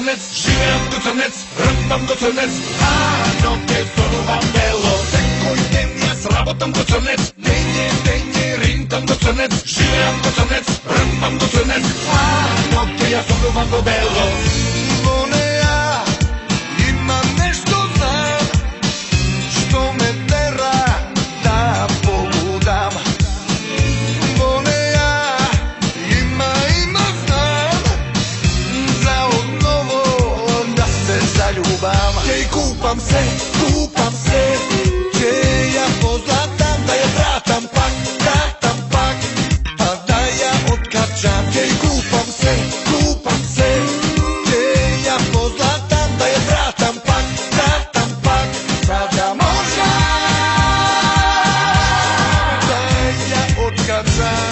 гуцанец, живеам гуцанец, ръмпам гуцанец, ноќе сонувам бело. Секој ден јас работам гуцанец, дење ринтам гуцанец, живеам гуцанец, ръмпам гуцанец, ноќе јас сонувам во бело. Во неа има нешто знам, што ме тера да полудам. Во неа има знам, за одново да се заљубам. Ќе купам се, ќе ја позлатам, да ја вратам пак, а да ја откачам. Ќе купам се, ќе ја позлатам, да ја вратам пак, за да можам да ја откачам.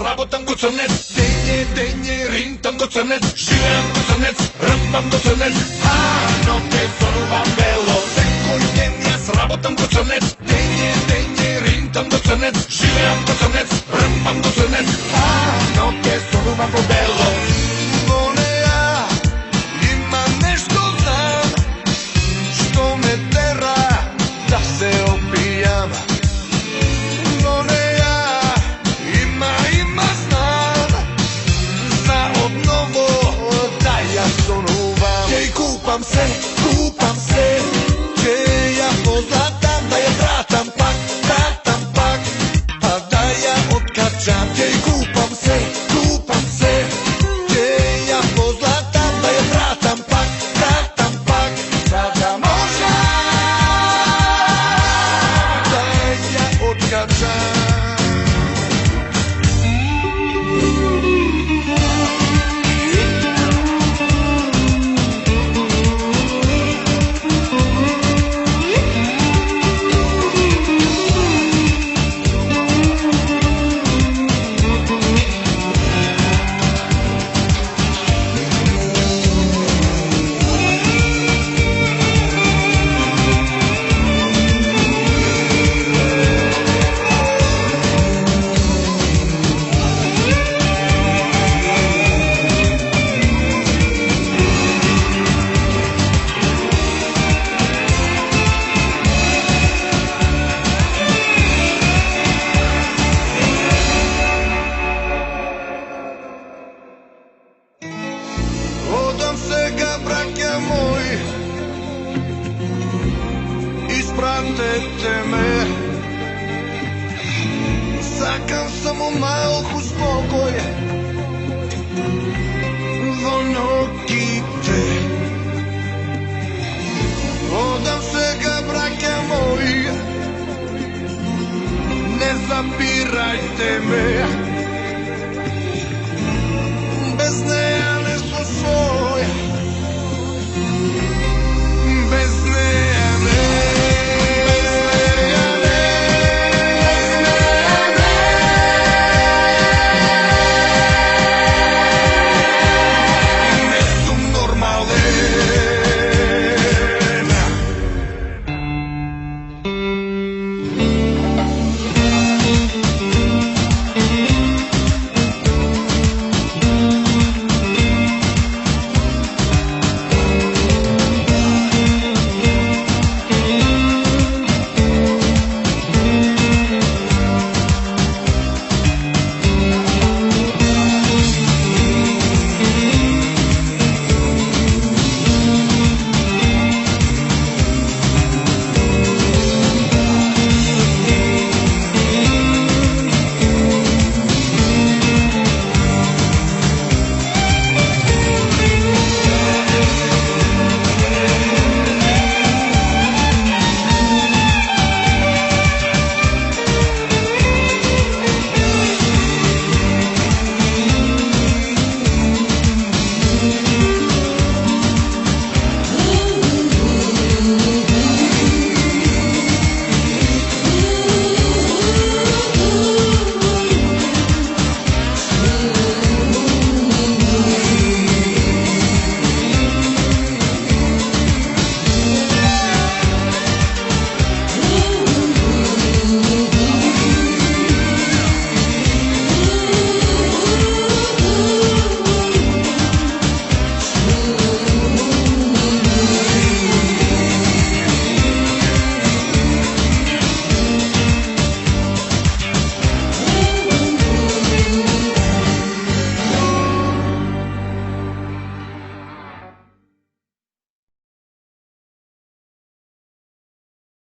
Работам гуцанец, дење ринтам гуцанец, живеам гуцанец, ръмпам гуцанец, ноќе сонувам бело. Секој ден јас работам гуцанец, дење ринтам гуцанец, живеам гуцанец, ръмпам гуцанец, ноќе сонувам во бело. Во неа има нешто знам, што ме тера да се опијам. Во неа има знам, за одново да ја сонувам. Ќе купам се, ќе ја позлатам, да ја вратам пак, а да ја откачам. Ќе купам се, ќе ја позлатам, да ја вратам пак, за да можам да ја откачам. Одам сега, браќа мои, испратете ме. Сакам само малку спокој во ноќите. Одам сега, браќа мои, не запирајте ме.